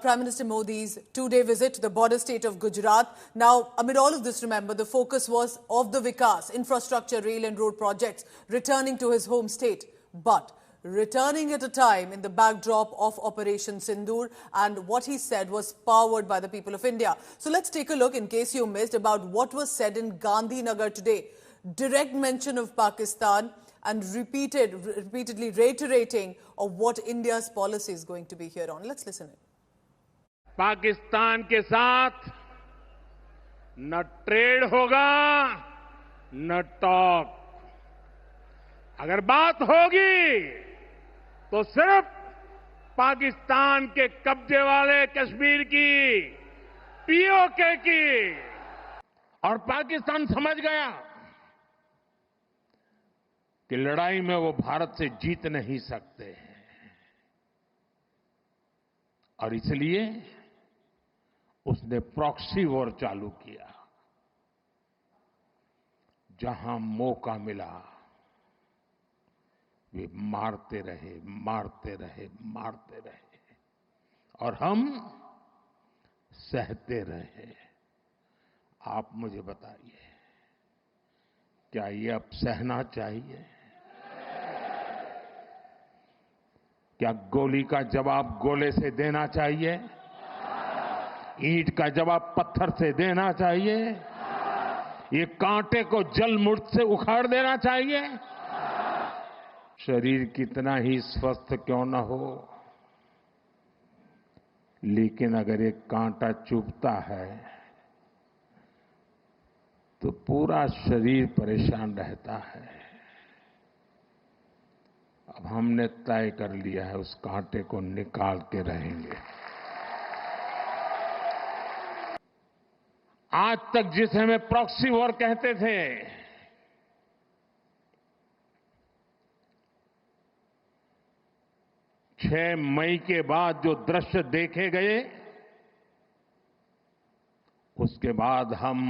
Prime Minister Modi's two-day visit to the border state of Gujarat. Now, amid all of this, remember, the focus was of the Vikas, infrastructure, rail and road projects, returning to his home state. But returning at a time in the backdrop of Operation Sindoor, and what he said was powered by the people of India. So let's take a look, in case you missed, about what was said in Gandhinagar today. Direct mention of Pakistan and repeatedly reiterating of what India's policy is going to be here on. Let's listen in. Pakistan के साथ न trade होगा न talk. अगर बात होगी तो सिर्फ पाकिस्तान के कब्जे वाले कश्मीर की, पीओके की। और पाकिस्तान समझ गया कि लड़ाई में वो भारत से जीत नहीं सकते हैं, और इसलिए उसने प्रॉक्सी वॉर चालू किया। जहां मौका मिला वे मारते रहे, मारते रहे, मारते रहे, और हम सहते रहे। आप मुझे बताइए, क्या ये अब सहना चाहिए? क्या गोली का जवाब गोले से देना चाहिए? ईंट का जवाब पत्थर से देना चाहिए? ये कांटे को जल मुठ से उखाड़ देना चाहिए? शरीर कितना ही स्वस्थ क्यों न हो, लेकिन अगर एक कांटा चुभता है तो पूरा शरीर परेशान रहता है। अब हमने तय कर लिया है, उस कांटे को निकाल के रहेंगे। आज तक जिसे हमें प्रॉक्सी वॉर कहते थे, 6 मई के बाद जो दृश्य देखे गए, उसके बाद हम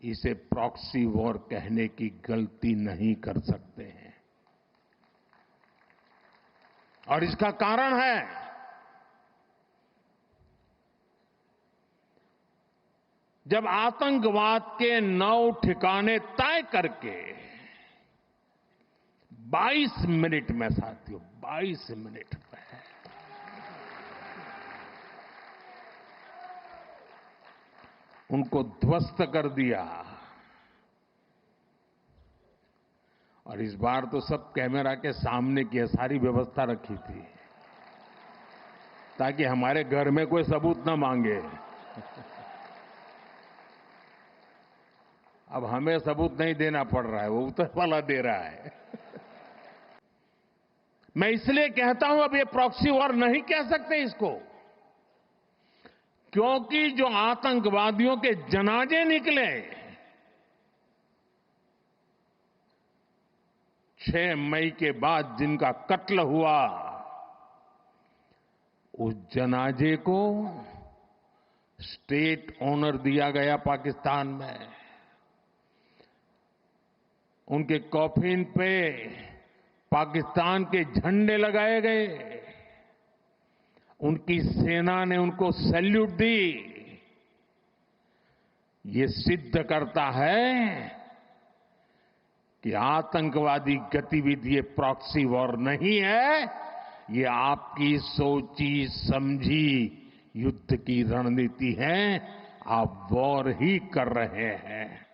इसे प्रॉक्सी वॉर कहने की गलती नहीं कर सकते हैं। और इसका कारण है जब आतंकवाद के 9 ठिकाने तय करके 22 मिनट में, साथियों 22 मिनट में उनको ध्वस्त कर दिया। और इस बार तो सब कैमरा के सामने की सारी व्यवस्था रखी थी, ताकि हमारे घर में कोई सबूत न मांगे। अब हमें सबूत नहीं देना पड़ रहा है, वो ऊपर वाला दे रहा है। मैं इसलिए कहता हूं, अब ये प्रॉक्सी वॉर नहीं कह सकते इसको, क्योंकि जो आतंकवादियों के जनाजे निकले 6 मई के बाद, जिनका कत्ल हुआ, उस जनाजे को स्टेट ऑनर दिया गया पाकिस्तान में। उनके कॉफिन पे पाकिस्तान के झंडे लगाए गए, उनकी सेना ने उनको सैल्यूट दी। ये सिद्ध करता है कि आतंकवादी गतिविधि ये प्रॉक्सी वॉर नहीं है, ये आपकी सोची समझी युद्ध की रणनीति है। आप वॉर ही कर रहे हैं,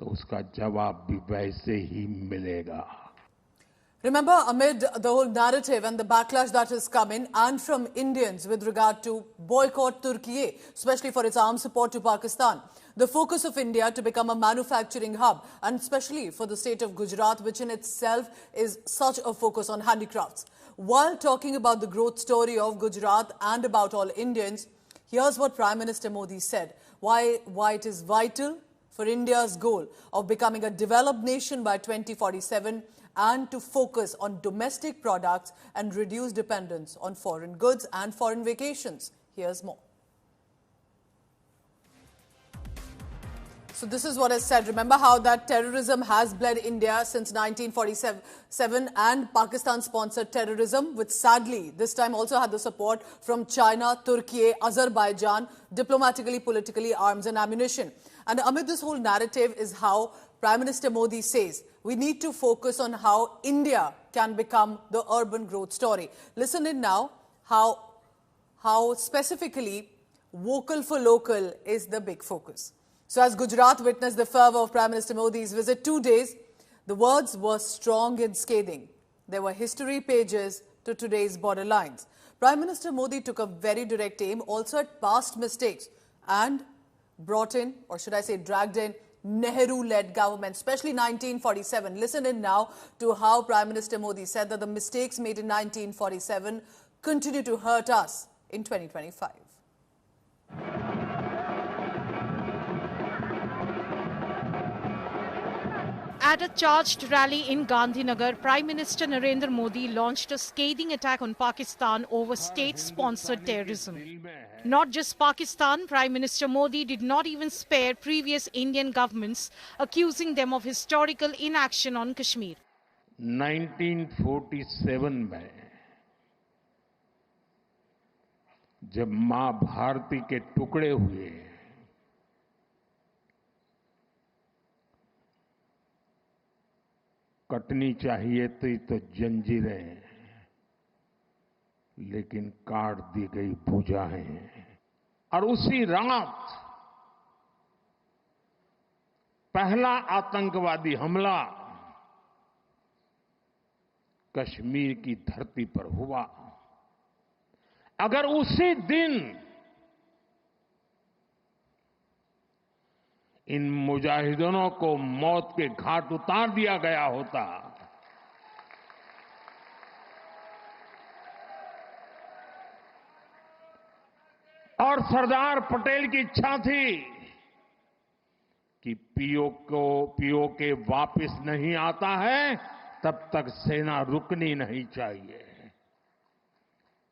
तो उसका जवाब भी वैसे ही मिलेगा। Remember, amid the whole narrative and the backlash that has come in, and from Indians with regard to boycott Turkey, especially for its arms support to Pakistan, the focus of India to become a manufacturing hub, and especially for the state of Gujarat, which in itself is such a focus on handicrafts. While talking about the growth story of Gujarat and about all Indians, here's what Prime Minister Modi said, why it is vital for India's goal of becoming a developed nation by 2047 and to focus on domestic products and reduce dependence on foreign goods and foreign vacations. Here's more. So this is what is said. Remember how that terrorism has bled India since 1947 and Pakistan-sponsored terrorism, which sadly this time also had the support from China, Turkey, Azerbaijan, diplomatically, politically, arms and ammunition. And amid this whole narrative is how Prime Minister Modi says we need to focus on how India can become the urban growth story. Listen in now how specifically vocal for local is the big focus. So as Gujarat witnessed the fervour of Prime Minister Modi's visit 2 days, the words were strong and scathing. There were history pages to today's borderlines. Prime Minister Modi took a very direct aim also at past mistakes and brought in, or should I say dragged in, Nehru-led government, especially 1947. Listen in now to how Prime Minister Modi said that the mistakes made in 1947 continue to hurt us in 2025. At a charged rally in Gandhinagar, Prime Minister Narendra Modi launched a scathing attack on Pakistan over state-sponsored terrorism. Not just Pakistan, Prime Minister Modi did not even spare previous Indian governments, accusing them of historical inaction on Kashmir. 1947 में जब मां भारती के टुकड़े हुए, कटनी चाहिए थी तो जंजीरें, लेकिन काट दी गई भुजाएं। और उसी रात पहला आतंकवादी हमला कश्मीर की धरती पर हुआ। अगर उसी दिन इन मुजाहिदीनों को मौत के घाट उतार दिया गया होता, और सरदार पटेल की इच्छा थी कि पीओके वापस नहीं आता है तब तक सेना रुकनी नहीं चाहिए,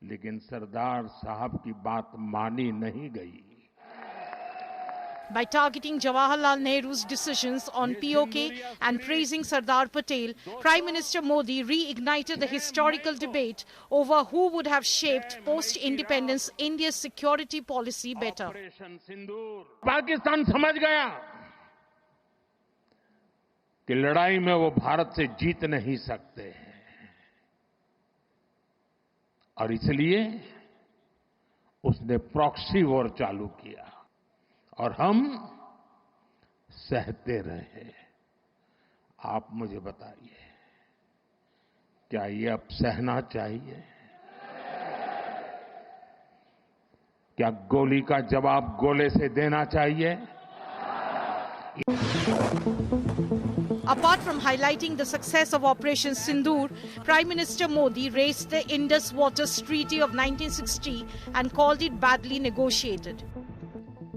लेकिन सरदार साहब की बात मानी नहीं गई। By targeting Jawaharlal Nehru's decisions on POK and praising Sardar Patel, Prime Minister Modi reignited the historical debate over who would have shaped post-independence India's security policy better. Pakistan समझ गया कि लड़ाई में वो भारत से जीत नहीं सकते हैं, और इसलिए उसने प्रॉक्सी वॉर चालू किया और हम सहते रहे। आप मुझे बताइए, क्या ये अब सहना चाहिए? क्या गोली का जवाब गोले से देना चाहिए? Apart from highlighting the success of Operation Sindoor, Prime Minister Modi raised the Indus Waters Treaty of 1960 and called it badly negotiated.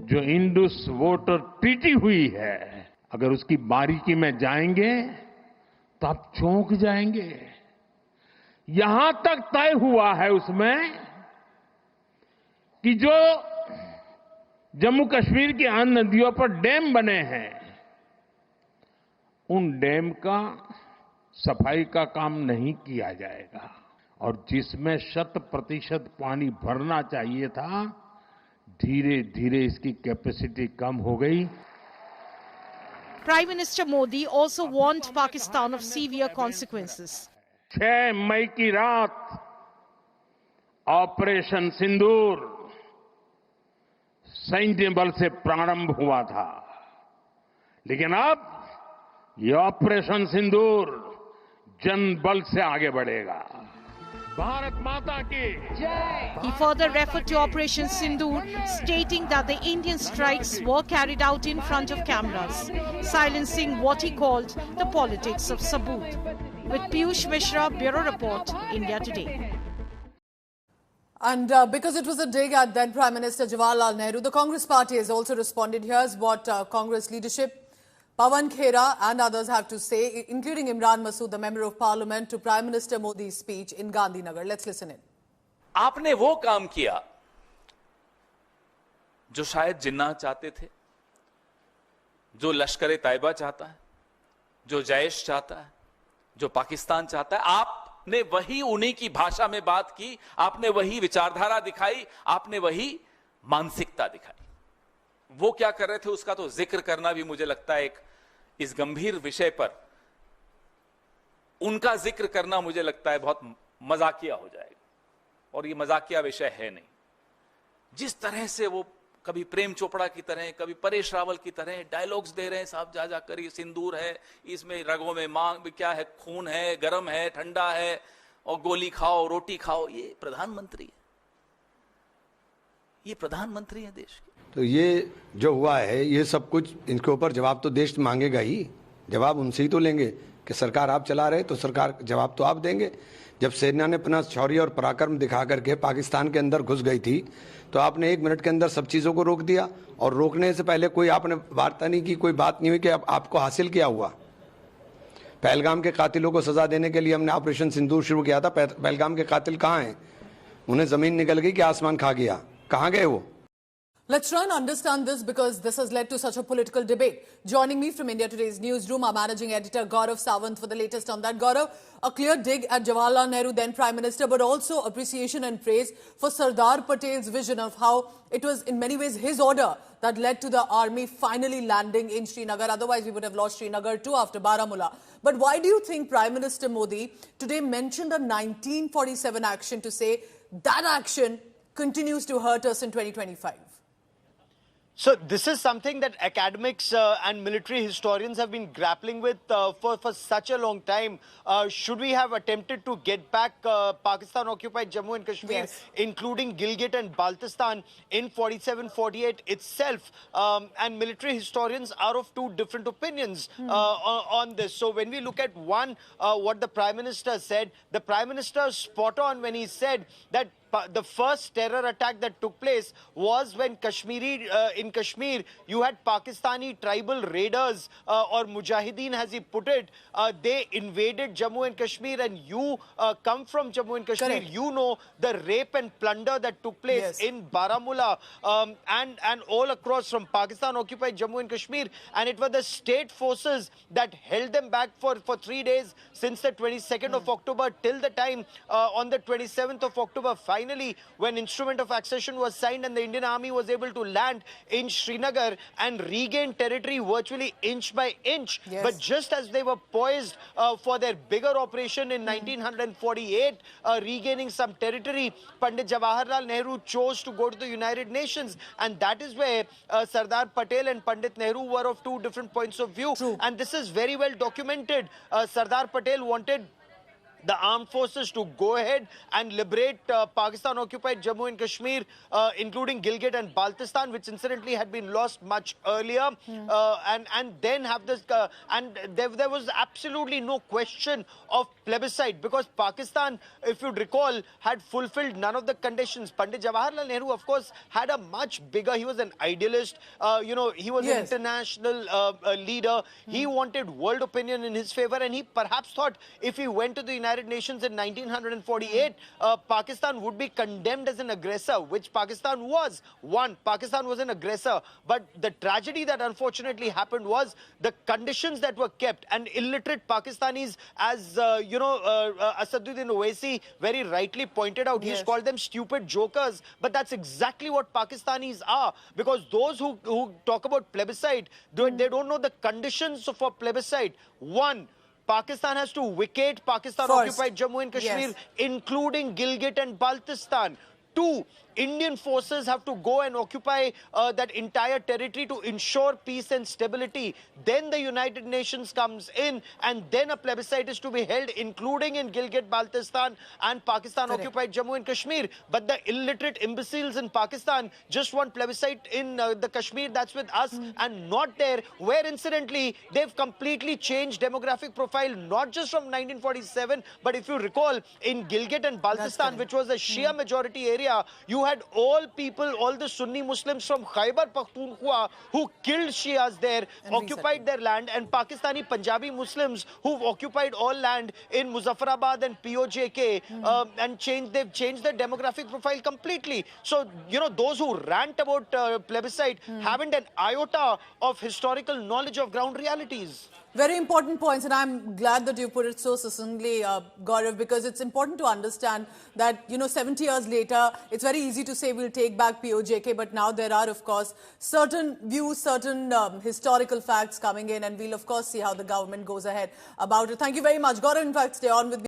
जो इंडस वाटर ट्रीटी हुई है, अगर उसकी बारीकी में जाएंगे तो आप चौंक जाएंगे। यहां तक तय हुआ है उसमें कि जो जम्मू कश्मीर की अन्य नदियों पर डैम बने हैं, उन डैम का सफाई का काम नहीं किया जाएगा, और जिसमें 100% पानी भरना चाहिए था, धीरे धीरे इसकी कैपेसिटी कम हो गई। Prime Minister Modi also warned Pakistan of severe consequences. 6 मई की रात ऑपरेशन सिंदूर सैन्य बल से प्रारंभ हुआ था, लेकिन अब ये ऑपरेशन सिंदूर जन बल से आगे बढ़ेगा। भारत माता की जय। He further referred to Operation Sindoor, stating that the Indian strikes were carried out in front of cameras, silencing what he called the politics of Saboot. With Piyush Mishra, Bureau Report, India Today. And because it was a dig at then Prime Minister Jawaharlal Nehru, the Congress party has also responded. Here's what Congress leadership, Pawan Khera and others have to say, including Imran Masood, the Member of Parliament, to Prime Minister Modi's speech in Gandhinagar. Let's listen in. आपने वो काम किया जो शायद जिन्ना चाहते थे, जो लश्कर तैयबा चाहता है, जो जैश चाहता है, जो पाकिस्तान चाहता है, आपने वही उन्हीं की भाषा में बात की, आपने वही विचारधारा दिखाई, आपने वही मानसिकता दिखाई। वो क्या कर रहे थे उसका तो जिक्र करना भी मुझे लगता है एक इस गंभीर विषय पर उनका जिक्र करना मुझे लगता है बहुत मजाकिया हो जाएगा, और ये मजाकिया विषय है नहीं। जिस तरह से वो कभी प्रेम चोपड़ा की तरह, कभी परेश रावल की तरह डायलॉग्स दे रहे हैं, साहब जा जाकर ये सिंदूर है, इसमें रगों में मांग क्या है, खून है, गर्म है, ठंडा है, और गोली खाओ, रोटी खाओ। ये प्रधानमंत्री है, ये प्रधानमंत्री है देश के। तो ये जो हुआ है, ये सब कुछ इनके ऊपर जवाब तो देश मांगेगा ही, जवाब उनसे ही तो लेंगे कि सरकार आप चला रहे, तो सरकार जवाब तो आप देंगे। जब सेना ने अपना शौर्य और पराक्रम दिखा करके पाकिस्तान के अंदर घुस गई थी, तो आपने 1 मिनट के अंदर सब चीज़ों को रोक दिया, और रोकने से पहले कोई आपने वार्ता नहीं की, कोई बात नहीं हुई कि आपको हासिल क्या हुआ। पहलगाम के कातिलों को सजा देने के लिए हमने ऑपरेशन सिंदूर शुरू किया था। पहलगाम के कातिल कहाँ हैं? उन्हें ज़मीन निकल गई कि आसमान खा गया, कहाँ गए वो? Let's try and understand this, because this has led to such a political debate. Joining me from India Today's newsroom, our managing editor Gaurav Sawant for the latest on that. Gaurav, a clear dig at Jawaharlal Nehru, then Prime Minister, but also appreciation and praise for Sardar Patel's vision of how it was in many ways his order that led to the army finally landing in Srinagar. Otherwise, we would have lost Srinagar too after Baramulla. But why do you think Prime Minister Modi today mentioned a 1947 action to say that action continues to hurt us in 2025? So this is something that academics and military historians have been grappling with for such a long time. Should we have attempted to get back Pakistan-occupied Jammu and Kashmir, yes, including Gilgit and Baltistan in 47-48 itself? And military historians are of two different opinions on this. So when we look at what the Prime Minister said, the Prime Minister is spot on when he said that the first terror attack that took place was when in Kashmir, you had Pakistani tribal raiders or Mujahideen, as he put it. They invaded Jammu and Kashmir, and you come from Jammu and Kashmir. Correct. You know the rape and plunder that took place, yes, in Baramulla and all across from Pakistan-occupied Jammu and Kashmir. And it was the state forces that held them back for 3 days since the 22nd of October till the time on the 27th of October, finally, when instrument of accession was signed and the Indian Army was able to land in Srinagar and regain territory virtually inch by inch. Yes. But just as they were poised for their bigger operation in 1948, regaining some territory, Pandit Jawaharlal Nehru chose to go to the United Nations. And that is where Sardar Patel and Pandit Nehru were of two different points of view. True. And this is very well documented. Sardar Patel wanted the armed forces to go ahead and liberate Pakistan-occupied Jammu and Kashmir, including Gilgit and Baltistan, which incidentally had been lost much earlier, and then have this, and there was absolutely no question of plebiscite, because Pakistan, if you recall, had fulfilled none of the conditions. Pandit Jawaharlal Nehru, of course, had a much bigger, he was an idealist, he was yes, an international leader. He wanted world opinion in his favor, and he perhaps thought if he went to the United Nations in 1948, Pakistan would be condemned as an aggressor, which Pakistan was. Pakistan was an aggressor. But the tragedy that unfortunately happened was the conditions that were kept, and illiterate Pakistanis, as Asaduddin Owaisi very rightly pointed out, yes, he's called them stupid jokers. But that's exactly what Pakistanis are, because those who talk about plebiscite, they don't know the conditions for plebiscite. One, Pakistan has to vacate Pakistan-occupied Jammu and Kashmir, yes, including Gilgit and Baltistan. Two, Indian forces have to go and occupy that entire territory to ensure peace and stability. Then the United Nations comes in, and then a plebiscite is to be held, including in Gilgit, Baltistan and Pakistan-occupied Jammu and Kashmir. But the illiterate imbeciles in Pakistan just want plebiscite in the Kashmir that's with us and not there, where incidentally they've completely changed demographic profile, not just from 1947, but if you recall, in Gilgit and Baltistan, which was a Shia majority area, area, you had all people, all the Sunni Muslims from Khyber Pakhtunkhwa who killed Shias there, And occupied their land, and Pakistani Punjabi Muslims who've occupied all land in Muzaffarabad and POJK, and they've changed their demographic profile completely. So, you know, those who rant about plebiscite haven't an iota of historical knowledge of ground realities. Very important points, and I'm glad that you put it so succinctly, Gaurav, because it's important to understand that, you know, 70 years later, it's very easy to say we'll take back POJK, but now there are, of course, certain views, certain historical facts coming in, and we'll, of course, see how the government goes ahead about it. Thank you very much. Gaurav, in fact, stay on with me.